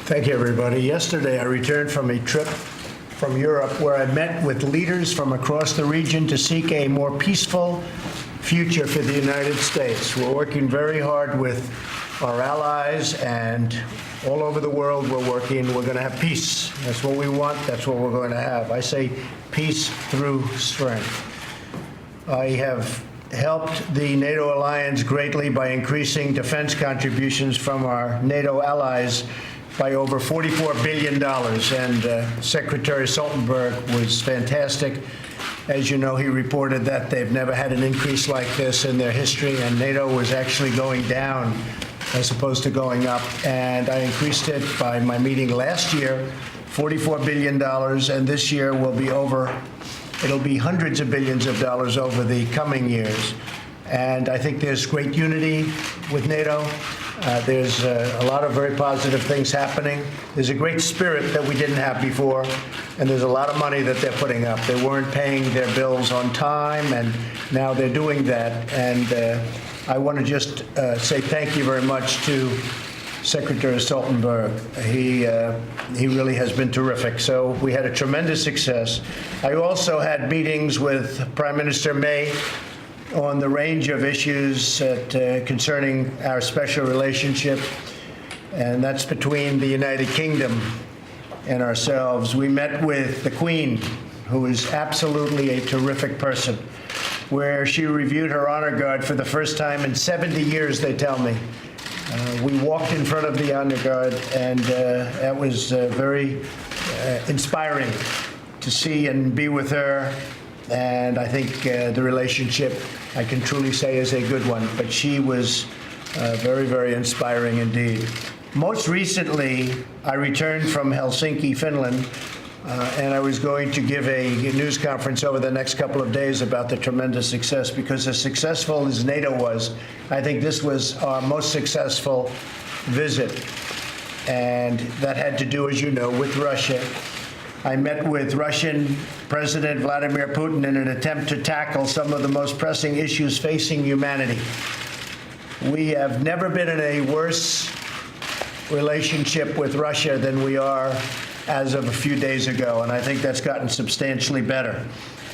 Thank you, everybody. Yesterday, I returned from a trip from Europe where I met with leaders from across the region to seek a more peaceful future for the United States. We're working very hard with our allies, and all over the world we're working. We're going to have peace. That's what we want. That's what we're going to have. I say peace through strength. I have helped the NATO alliance greatly by increasing defense contributions from our NATO allies by over $44 billion, and Secretary Stoltenberg was fantastic. As you know, he reported that they've never had an increase like this in their history, and NATO was actually going down as opposed to going up. And I increased it by my meeting last year, $44 billion, and this year will be it'll be hundreds of billions of dollars over the coming years. And I think there's great unity with NATO. There's a lot of very positive things happening. There's a great spirit that we didn't have before, and there's a lot of money that they're putting up. They weren't paying their bills on time, and now they're doing that. And I want to just say thank you very much to Secretary Stoltenberg. He really has been terrific. So we had a tremendous success. I also had meetings with Prime Minister May on the range of issues concerning our special relationship, and that's between the United Kingdom and ourselves. We met with the Queen, who is absolutely a terrific person, where she reviewed her honor guard for the first time in 70 years, they tell me. We walked in front of the honor guard, and that was very inspiring to see and be with her. And I think the relationship, I can truly say, is a good one. But she was very, very inspiring indeed. Most recently, I returned from Helsinki, Finland, and I was going to give a news conference over the next couple of days about the tremendous success, because as successful as NATO was, I think this was our most successful visit. And that had to do, as you know, with Russia. I met with Russian President Vladimir Putin in an attempt to tackle some of the most pressing issues facing humanity. We have never been in a worse relationship with Russia than we are as of a few days ago, and I think that's gotten substantially better.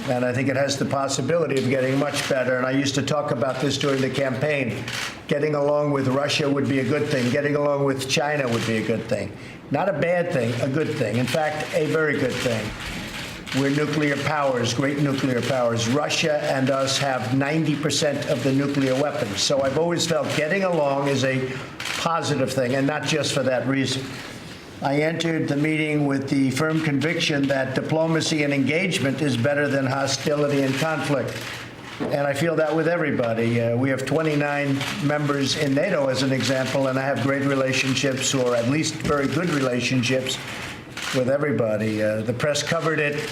And I think it has the possibility of getting much better. And I used to talk about this during the campaign. Getting along with Russia would be a good thing. Getting along with China would be a good thing. Not a bad thing, a good thing. In fact, a very good thing. We're nuclear powers, great nuclear powers. Russia and us have 90% of the nuclear weapons. So I've always felt getting along is a positive thing, and not just for that reason. I entered the meeting with the firm conviction that diplomacy and engagement is better than hostility and conflict. And I feel that with everybody. We have 29 members in NATO, as an example, and I have great relationships, or at least very good relationships, with everybody. The press covered it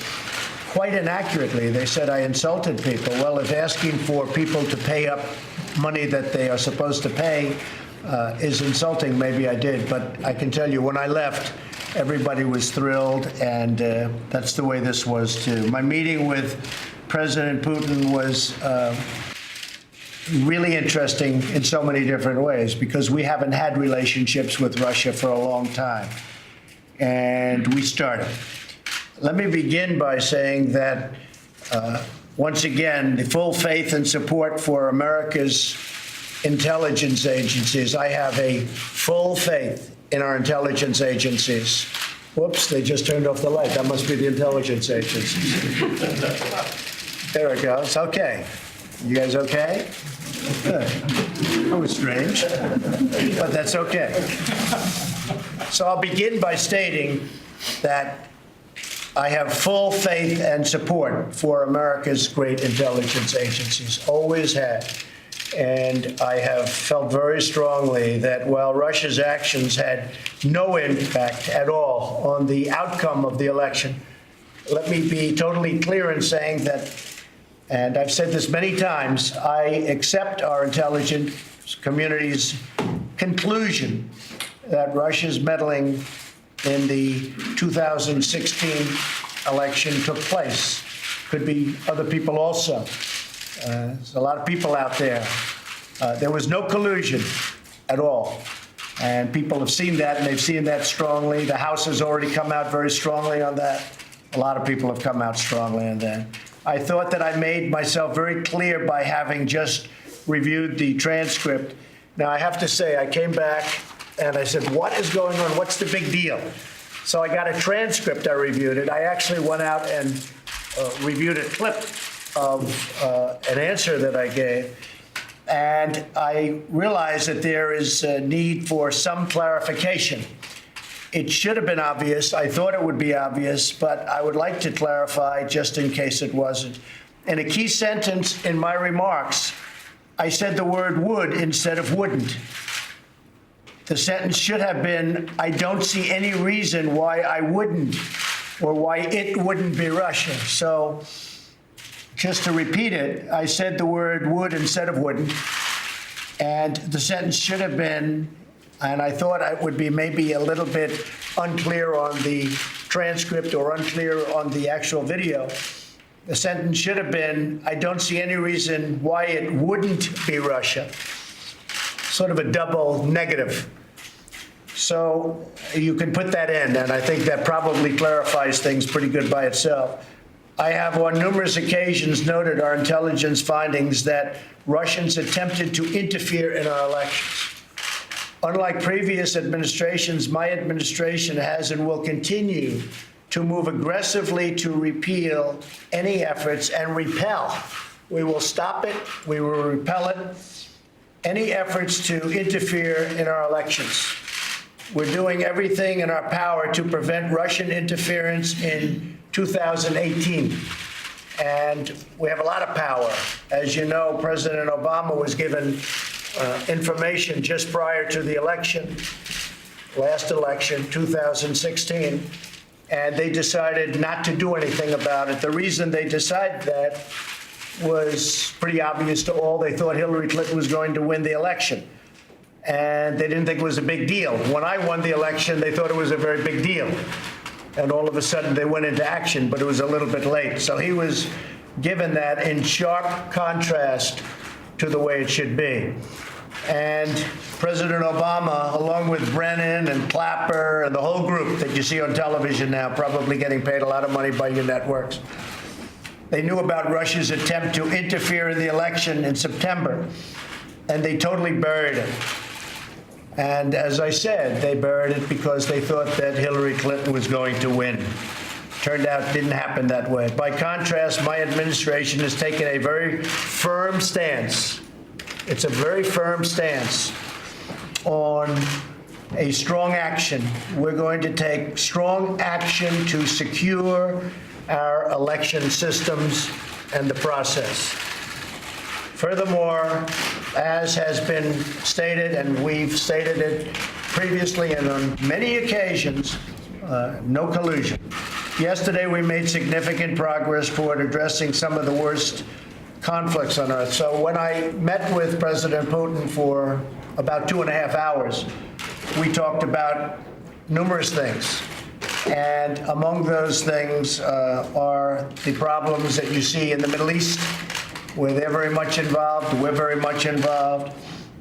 quite inaccurately. They said I insulted people. Well, if asking for people to pay up money that they are supposed to pay is insulting, maybe I did. But I can tell you, when I left, everybody was thrilled, and that's the way this was, too. My meeting with President Putin was really interesting in so many different ways, because we haven't had relationships with Russia for a long time, and we started. Let me begin by saying that, once again, the full faith and support for America's intelligence agencies. I have a full faith in our intelligence agencies. Whoops, they just turned off the light. That must be the intelligence agencies. There it goes. Okay. You guys okay? Good. That was strange, but that's okay. So I'll begin by stating that I have full faith and support for America's great intelligence agencies, always had. And I have felt very strongly that while Russia's actions had no impact at all on the outcome of the election, let me be totally clear in saying that, and I've said this many times, I accept our intelligence community's conclusion that Russia's meddling in the 2016 election took place. Could be other people also. There's a lot of people out there. There was no collusion at all. And people have seen that, and they've seen that strongly. The House has already come out very strongly on that. A lot of people have come out strongly on that. I thought that I made myself very clear by having just reviewed the transcript. Now, I have to say, I came back and I said, what is going on? What's the big deal? So I got a transcript. I reviewed it. I actually went out and reviewed a clip of an answer that I gave. And I realized that there is a need for some clarification. It should have been obvious. I thought it would be obvious, but I would like to clarify just in case it wasn't. In a key sentence in my remarks, I said the word would instead of wouldn't. The sentence should have been, I don't see any reason why I wouldn't, or why it wouldn't be Russia. So just to repeat it, I said the word would instead of wouldn't. And the sentence should have been, and I thought it would be maybe a little bit unclear on the transcript or unclear on the actual video. The sentence should have been, I don't see any reason why it wouldn't be Russia. Sort of a double negative. So you can put that in, and I think that probably clarifies things pretty good by itself. I have on numerous occasions noted our intelligence findings that Russians attempted to interfere in our elections. Unlike previous administrations, my administration has and will continue to move aggressively to repeal any efforts and repel. We will stop it. We will repel it. Any efforts to interfere in our elections. We're doing everything in our power to prevent Russian interference in 2018. And we have a lot of power. As you know, President Obama was given information just prior to the election, last election, 2016, and they decided not to do anything about it. The reason they decided that was pretty obvious to all. They thought Hillary Clinton was going to win the election, and they didn't think it was a big deal. When I won the election, they thought it was a very big deal, and all of a sudden they went into action, but it was a little bit late. So he was given that in sharp contrast to the way it should be. And President Obama, along with Brennan and Clapper and the whole group that you see on television now, probably getting paid a lot of money by your networks, they knew about Russia's attempt to interfere in the election in September, and they totally buried it. And as I said, they buried it because they thought that Hillary Clinton was going to win. Turned out it didn't happen that way. By contrast, my administration has taken a very firm stance. It's a very firm stance on a strong action. We're going to take strong action to secure our election systems and the process. Furthermore, as has been stated, and we've stated it previously and on many occasions, no collusion. Yesterday, we made significant progress toward addressing some of the worst conflicts on Earth. So when I met with President Putin for about 2.5 hours, we talked about numerous things. And among those things are the problems that you see in the Middle East, where they're very much involved, we're very much involved.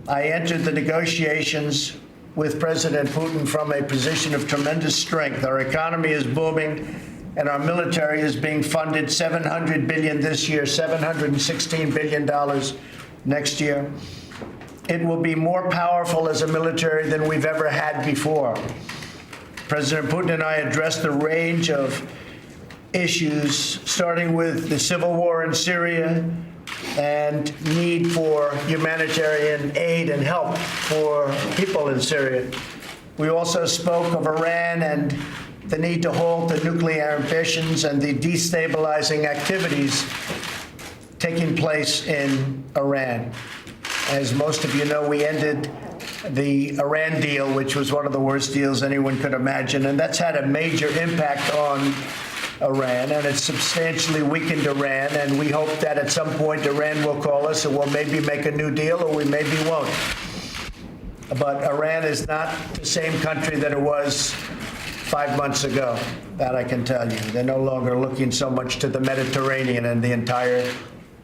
I entered the negotiations with President Putin from a position of tremendous strength. Our economy is booming, and our military is being funded $700 billion this year, $716 billion next year. It will be more powerful as a military than we've ever had before. President Putin and I addressed a range of issues, starting with the civil war in Syria and need for humanitarian aid and help for people in Syria. We also spoke of Iran and the need to halt the nuclear ambitions and the destabilizing activities taking place in Iran. As most of you know, we ended the Iran deal, which was one of the worst deals anyone could imagine, and that's had a major impact on Iran, and it's substantially weakened Iran, and we hope that at some point Iran will call us and we'll maybe make a new deal, or we maybe won't. But Iran is not the same country that it was 5 months ago, that I can tell you. They're no longer looking so much to the Mediterranean and the entire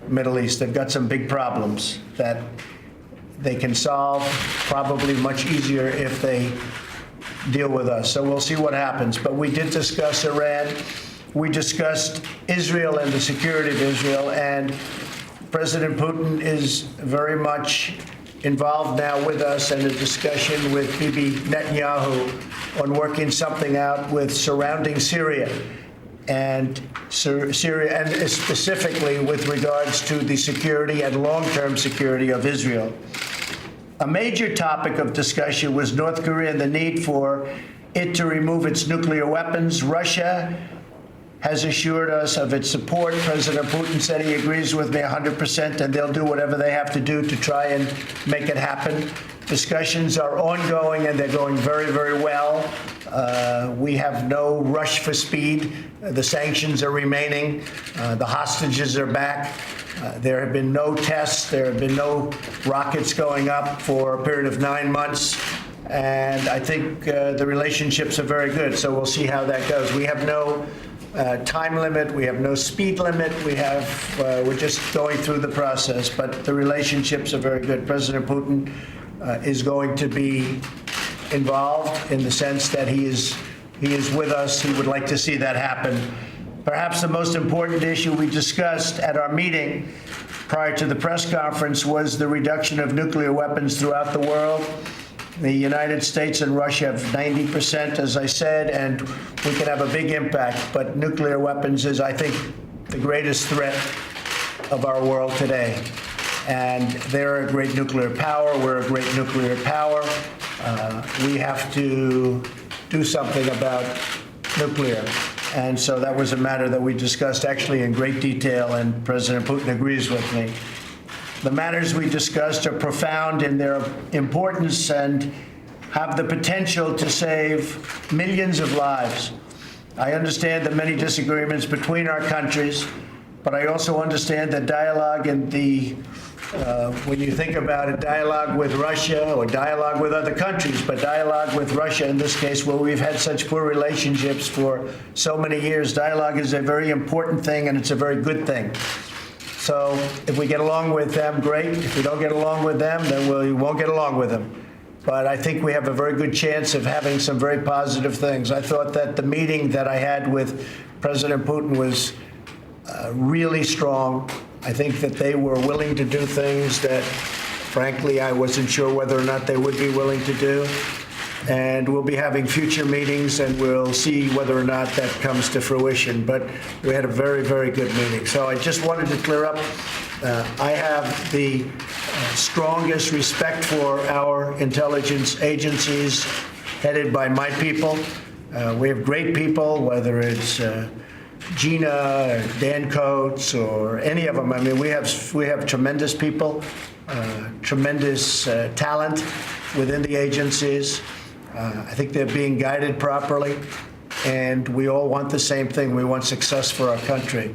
Middle East. They've got some big problems that they can solve, probably much easier if they deal with us. So we'll see what happens. But we did discuss Iran. We discussed Israel and the security of Israel. And President Putin is very much involved now with us in a discussion with Bibi Netanyahu on working something out with surrounding Syria and specifically with regards to the security and long-term security of Israel. A major topic of discussion was North Korea and the need for it to remove its nuclear weapons. Russia has assured us of its support. President Putin said he agrees with me 100%, and they'll do whatever they have to do to try and make it happen. Discussions are ongoing, and they're going very, very well. We have no rush for speed. The sanctions are remaining. The hostages are back. There have been no tests. There have been no rockets going up for a period of 9 months. And I think the relationships are very good. So we'll see how that goes. We have no time limit. We have no speed limit. We're just going through the process. But the relationships are very good. President Putin is going to be involved in the sense that he is with us. He would like to see that happen. Perhaps the most important issue we discussed at our meeting prior to the press conference was the reduction of nuclear weapons throughout the world. The United States and Russia have 90%, as I said, and we can have a big impact. But nuclear weapons is, I think, the greatest threat of our world today. And they're a great nuclear power. We're a great nuclear power. We have to do something about nuclear. And so that was a matter that we discussed actually in great detail, and President Putin agrees with me. The matters we discussed are profound in their importance and have the potential to save millions of lives. I understand the many disagreements between our countries, but I also understand that dialogue and when you think about a dialogue with Russia or dialogue with other countries, but dialogue with Russia in this case, where we've had such poor relationships for so many years, dialogue is a very important thing, and it's a very good thing. So if we get along with them, great. If we don't get along with them, then we won't get along with them. But I think we have a very good chance of having some very positive things. I thought that the meeting that I had with President Putin was really strong. I think that they were willing to do things that, frankly, I wasn't sure whether or not they would be willing to do. And we'll be having future meetings, and we'll see whether or not that comes to fruition. But we had a very, very good meeting. So I just wanted to clear up. I have the strongest respect for our intelligence agencies headed by my people. We have great people, whether it's Gina, or Dan Coates, or any of them. I mean, we have tremendous people, tremendous talent within the agencies. I think they're being guided properly, and we all want the same thing. We want success for our country.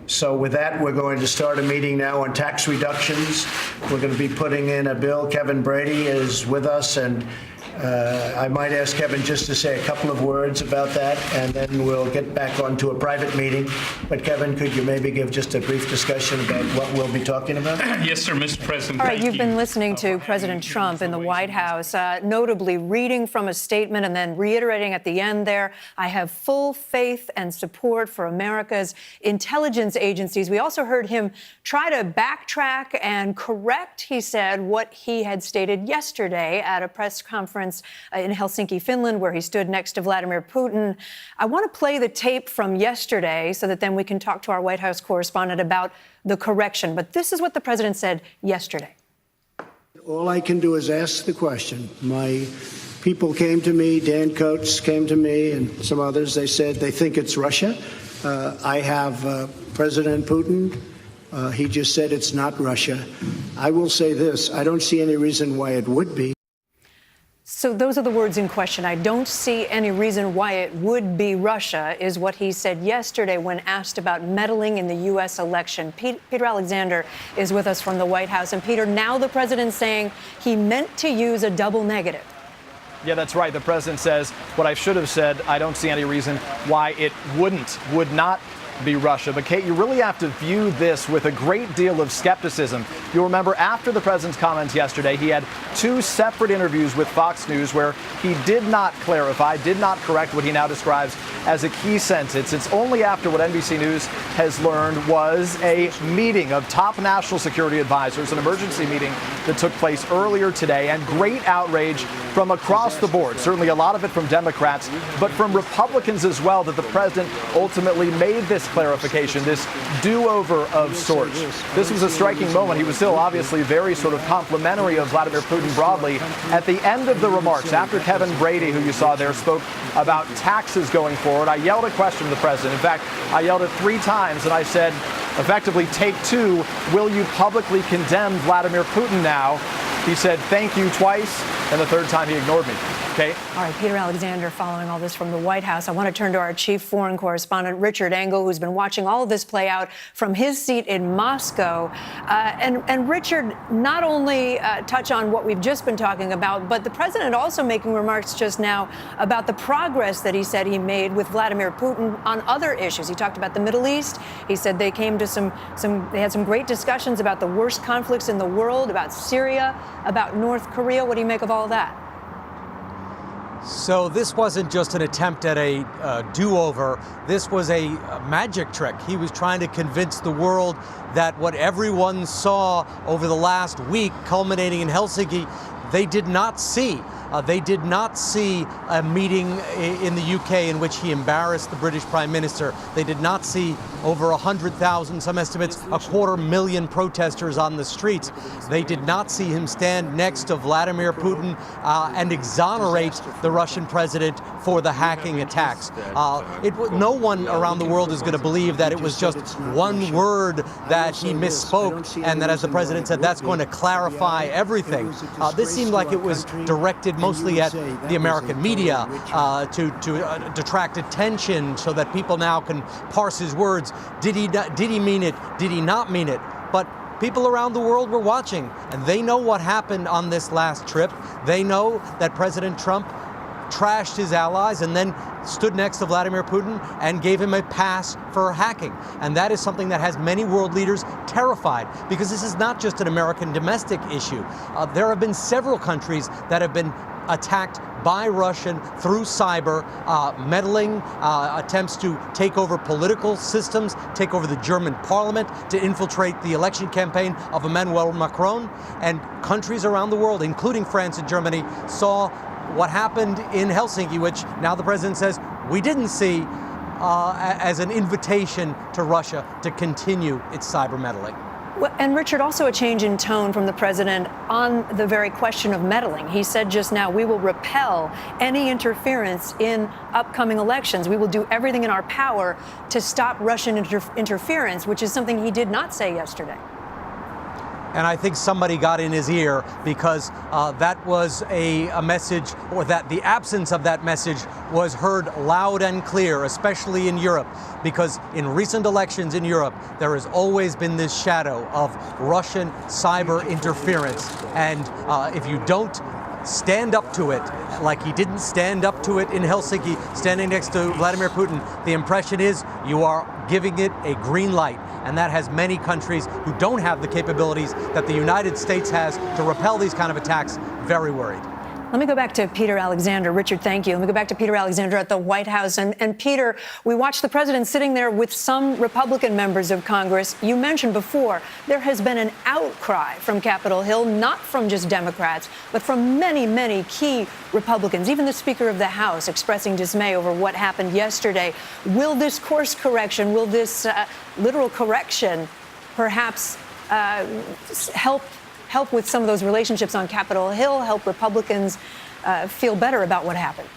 So with that, we're going to start a meeting now on tax reductions. We're going to be putting in a bill. Kevin Brady is with us, and I might ask Kevin just to say a couple of words about that, and then we'll get back onto a private meeting. But Kevin, could you maybe give just a brief discussion about what we'll be talking about? Yes, sir, Mr. President. All right, you've been listening to President Trump in the White House, notably reading from a statement and then reiterating at the end there, I have full faith and support for America's intelligence agencies. We also heard him try to backtrack and correct, he said, what he had stated yesterday at a press conference in Helsinki, Finland, where he stood next to Vladimir Putin. I want to play the tape from yesterday so that then we can talk to our White House correspondent about the correction. But this is what the president said yesterday. All I can do is ask the question. My people came to me, Dan Coates came to me, and some others. They said they think it's Russia. I have President Putin. He just said it's not Russia. I will say this. I don't see any reason why it would be. So those are the words in question. I don't see any reason why it would be Russia, is what he said yesterday when asked about meddling in the U.S. election. Peter Alexander is with us from the White House. And Peter, now the president's saying he meant to use a double negative. Yeah, that's right. The president says what I should have said. I don't see any reason why it would not be Russia. But Kate, you really have to view this with a great deal of skepticism. You'll remember after the president's comments yesterday, he had two separate interviews with Fox News where he did not clarify, did not correct what he now describes as a key sentence. It's only after what NBC News has learned was a meeting of top national security advisors, an emergency meeting that took place earlier today, and great outrage from across the board, certainly a lot of it from Democrats, but from Republicans as well, that the president ultimately made this clarification, this do-over of sorts. This was a striking moment. He was still obviously very sort of complimentary of Vladimir Putin broadly. At the end of the remarks, after Kevin Brady, who you saw there, spoke about taxes going forward, I yelled a question to the president. In fact, I yelled it 3 times, and I said, effectively, take 2, will you publicly condemn Vladimir Putin now? He said, thank you twice, and the 3rd time he ignored me. Okay. All right, Peter Alexander, following all this from the White House, I want to turn to our chief foreign correspondent, Richard Engel, who's been watching all of this play out from his seat in Moscow. And Richard, not only touch on what we've just been talking about, but the president also making remarks just now about the progress that he said he made with Vladimir Putin on other issues. He talked about the Middle East. He said they came to they had some great discussions about the worst conflicts in the world, about Syria, about North Korea. What do you make of all that? So this wasn't just an attempt at a do-over. This was a magic trick. He was trying to convince the world that what everyone saw over the last week, culminating in Helsinki, they did not see. They did not see a meeting in the UK in which he embarrassed the British Prime Minister. They did not see over 100,000, some estimates, 250,000 protesters on the streets. They did not see him stand next to Vladimir Putin and exonerate the Russian president for the hacking attacks. No one around the world is going to believe that it was just one word that he misspoke and that, as the president said, that's going to clarify everything. This seemed like it was directed mostly at the American media to detract attention so that people now can parse his words. Did he mean it? Did he not mean it? But people around the world were watching, and they know what happened on this last trip. They know that President Trump trashed his allies and then stood next to Vladimir Putin and gave him a pass for hacking. And that is something that has many world leaders terrified, because this is not just an American domestic issue. There have been several countries that have been attacked by Russian through cyber, meddling, attempts to take over political systems, take over the German parliament, to infiltrate the election campaign of Emmanuel Macron. And countries around the world, including France and Germany, saw what happened in Helsinki, which now the president says we didn't see, as an invitation to Russia to continue its cyber meddling. Well, and Richard, also a change in tone from the president on the very question of meddling. He said just now, we will repel any interference in upcoming elections. We will do everything in our power to stop Russian interference, which is something he did not say yesterday. And I think somebody got in his ear, because that was a message, or that the absence of that message was heard loud and clear, especially in Europe, because in recent elections in Europe, there has always been this shadow of Russian cyber interference. And if you don't stand up to it, like he didn't stand up to it in Helsinki, standing next to Vladimir Putin, the impression is you are giving it a green light. And that has many countries who don't have the capabilities that the United States has to repel these kind of attacks very worried. Let me go back to Peter Alexander. Richard, thank you. Let me go back to Peter Alexander at the White House. And Peter, we watched the president sitting there with some Republican members of Congress. You mentioned before there has been an outcry from Capitol Hill, not from just Democrats, but from many, many key Republicans, even the Speaker of the House expressing dismay over what happened yesterday. Will this course correction, will this literal correction perhaps help with some of those relationships on Capitol Hill, help Republicans feel better about what happened?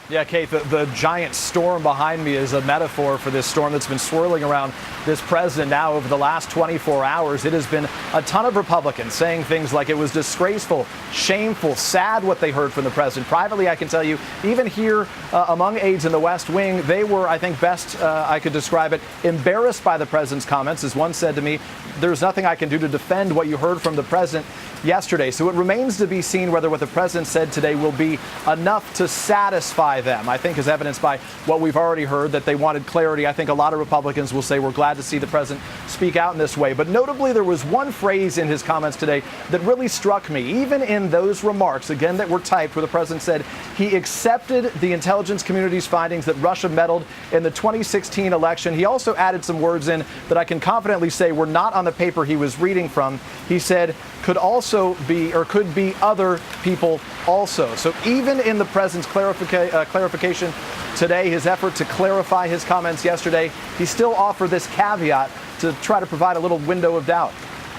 Yeah, Kate, the giant storm behind me is a metaphor for this storm that's been swirling around this president now over the last 24 hours. It has been a ton of Republicans saying things like it was disgraceful, shameful, sad what they heard from the president. Privately, I can tell you, even here among aides in the West Wing, they were, I think best I could describe it, embarrassed by the president's comments. As one said to me, there's nothing I can do to defend what you heard from the president yesterday. So it remains to be seen whether what the president said today will be enough to satisfy them. I think as evidenced by what we've already heard, that they wanted clarity. I think a lot of Republicans will say we're glad to see the president speak out in this way. But notably, there was one phrase in his comments today that really struck me, even in those remarks, again, that were typed, where the president said he accepted the intelligence community's findings that Russia meddled in the 2016 election. He also added some words in that I can confidently say were not on the paper he was reading from. He said could also be, or could be other people also. So even in the president's clarification today, his effort to clarify his comments yesterday, he still offered this caveat to try to provide a little window of doubt.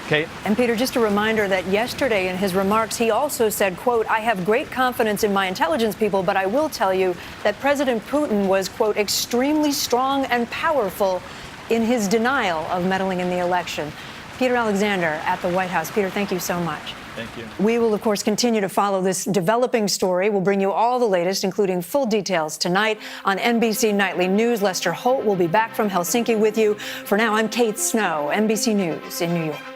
Kate? And Peter, just a reminder that yesterday in his remarks, he also said, quote, I have great confidence in my intelligence people, but I will tell you that President Putin was, quote, extremely strong and powerful in his denial of meddling in the election. Peter Alexander at the White House. Peter, thank you so much. Thank you. We will, of course, continue to follow this developing story. We'll bring you all the latest, including full details tonight on NBC Nightly News. Lester Holt will be back from Helsinki with you. For now, I'm Kate Snow, NBC News in New York.